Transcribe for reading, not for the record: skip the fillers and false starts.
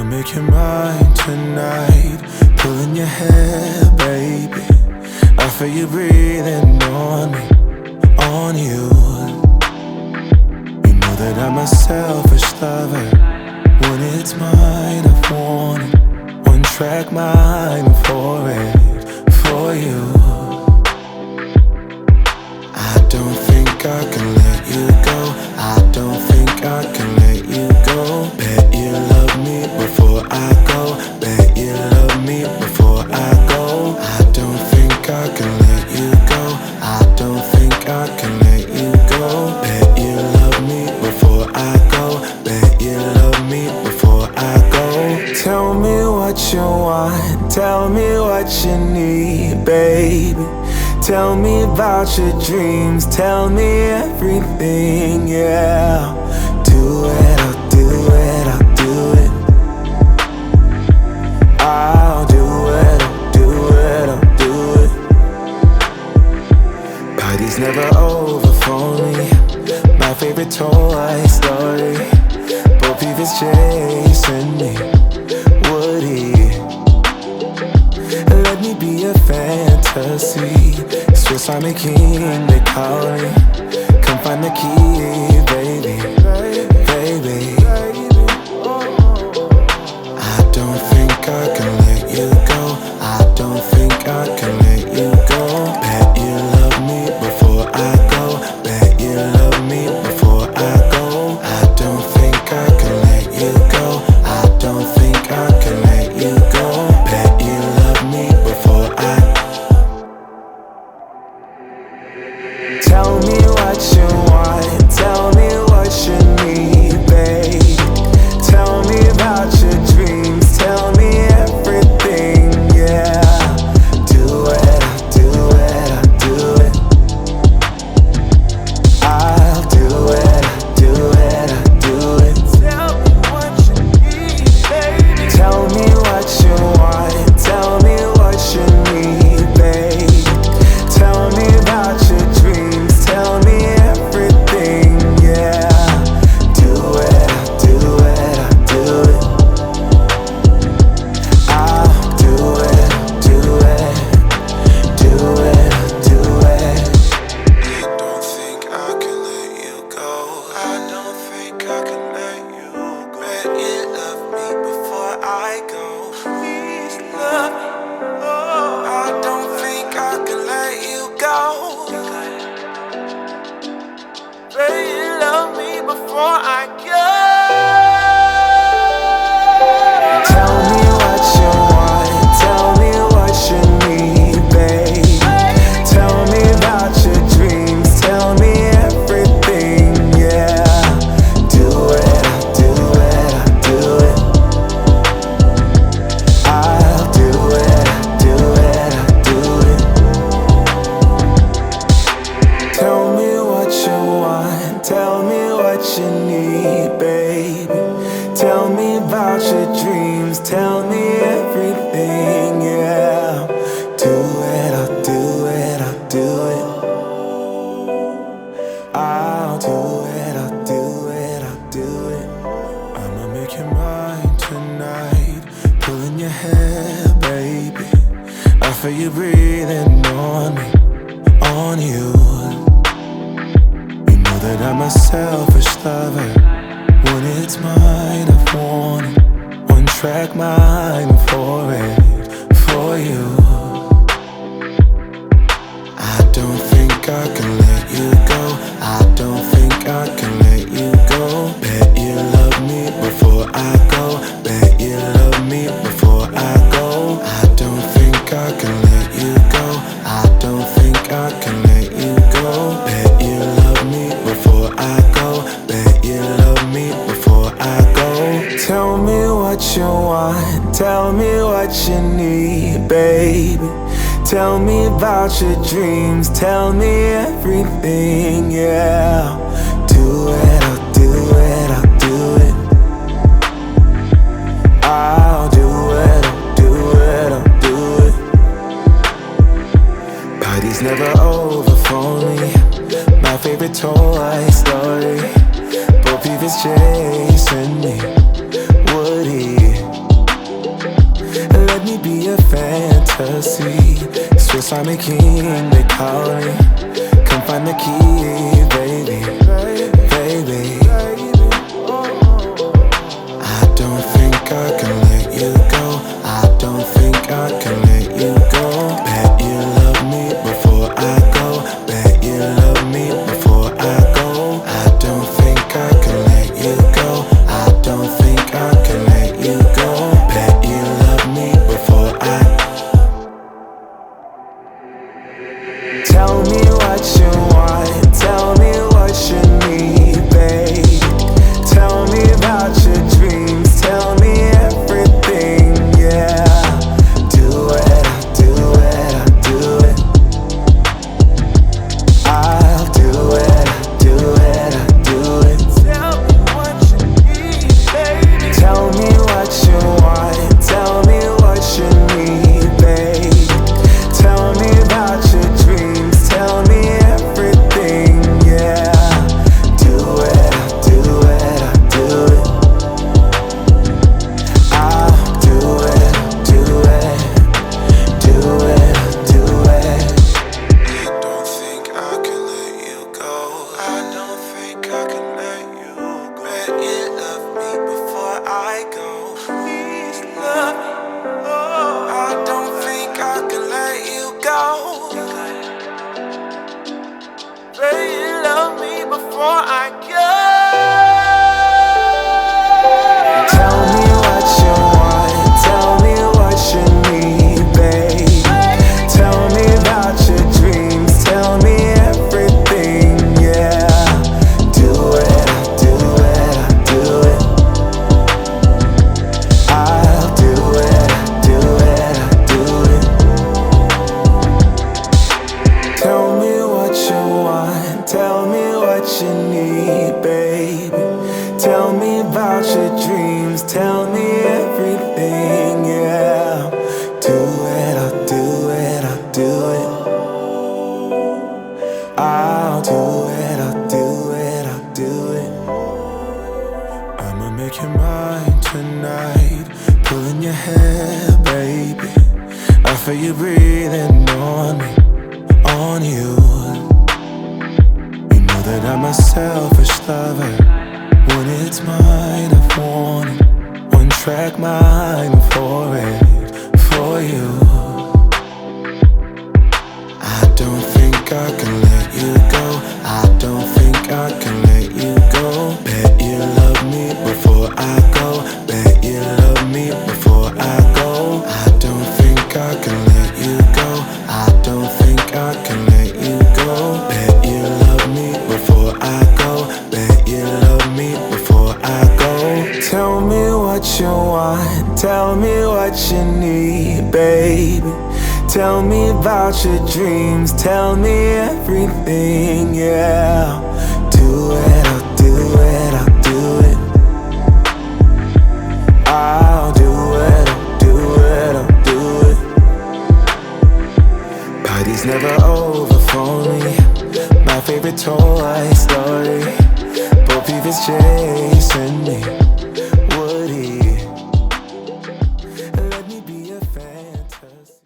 make you mine tonight. Pulling your hair, baby. I feel you breathing on me, on you. You know that I'm a selfish lover. When it's mine, I want it. One track mind for it, for you. I don't think I can let you go. I don't think I can let you go. Bet you love me before I go. Bet you love me before I go. I don't think I can let you go. I don't think I can let you go. Bet you love me before I go. Bet you love me before I go. Tell me what you want. Tell me what you need, baby. Tell me about your dreams, tell me everything, yeah. Do it, I'll do it, I'll do it. I'll do it, I'll do it, I'll do it. Party's never over for me. My favorite Toy Story. Bo Peep is chasing me. Woody, let me be a fantasy. Swiss Army King, they call me. Come find the key, baby, baby. I don't think I can let you go. I don't think I can let you go. Bet you love me before I go. Bet you love me before I go. I don't think I can let you go. I don't think I can let you go. Bet you love me before I. Tell me what you want, tell me what you need, babe. Tell me about your dreams, tell me everything, yeah. Do it, I'll do it, I'll do it. I'll do it, I'll do it, I'll do it. Tell me what you need, baby. Tell me what you want, tell me what you need, babe. Tell me about your dreams, tell me everything, yeah. Do it, I'll do it, I'll do it. I'll do it, do it, do it, do it. I don't think I can let you go. I don't think I can let you go. Bet you love me before I go. Please love me. Oh, I don't think I can let you go. Bet you love me before I go. Tell me what you want, tell me what you need, babe. Tell me about your dreams, tell me everything, yeah. Do it, I'll do it, I'll do it. I'll do it, I'll do it, I'll do it. Tell me what you want, tell me what you need, baby. Tell me about your dreams, tell me everything, yeah. Do it, I'll do it, I'll do it. I'll do it, I'll do it, I'll do it. I'ma make you mine tonight. Pulling your hair, baby. I feel you breathing on me, on you. You know that I'm a selfish lover. When it's mine, I want it. One track mind for it, for you. I don't think I can let you go. I don't think I can let you go. Bet you love me before I go. Bet you love me before I go. I don't think I can let you go. I don't think I can let you go. Bet you love me before I go. Bet you love me before I go. Tell me what you want, tell me what you need, baby. Tell me about your dreams, tell me everything, yeah. Do it, I'll do it, I'll do it. I'll do it, I'll do it, I'll do it. Party's never over for me. My favorite Toy Story. Bo Peep is chasing me. Woody, jealousy. Swiss Army King, they call me. Come find the key, baby, baby. I don't think I can let you go. I don't think I can let you go. Bet you love me before I go. Bet you love me before I go. I don't think I can let you go. I don't think I can let you go. Bet you love me before I. Tell me what you want. Tell me what you need, babe. Tell me about your dreams. Tell me everything, yeah. Do it, I'll do it, I'll do it. I'll do it, I'll do it, I'll do it. Tell me what you need, baby. Tell me what you want. Tell me what you need, babe. Tell me about your dreams. Tell me everything, yeah. Do it, I'll do it, I'll do it. I'll do it, do it, do it, do it. I don't think I can let you go. I don't think I can let you go. Bet you love me before I go. Please love me. Oh, I don't think I can let you go. Bet you love me before I go. Tell me what you want. Tell me what you need, babe. Tell me about your dreams. Tell me everything, yeah. Do it, I'll do it, I'll do it. I'll do it, I'll do it, I'll do it. Tell me what you want. Tell me what you need, baby. Tell me about your dreams. Tell me everything, yeah. Do it, I'll do it, I'll do it. I'll do it, I'll do it, I'll do it. I'ma make you mine tonight. Pulling your hair, baby. I feel you breathing on me, on you. You know that I'm a selfish lover. When it's mine, I want it. One track mind for it, for you. I don't think I can let you go. I don't think I can let you go. Bet you love me before I go. Bet you love me before I go. I don't think I can let you go. I don't think I can let you go. Bet you love me before I go. Bet you love me before I go. Tell me what you want. Tell me what you need, baby. Tell me about your dreams. Tell me everything, yeah. Do it, I'll do it, I'll do it. I'll do it, I'll do it, I'll do it. Party's never over for me. My favorite Toy Story. Bo Peep is chasing me.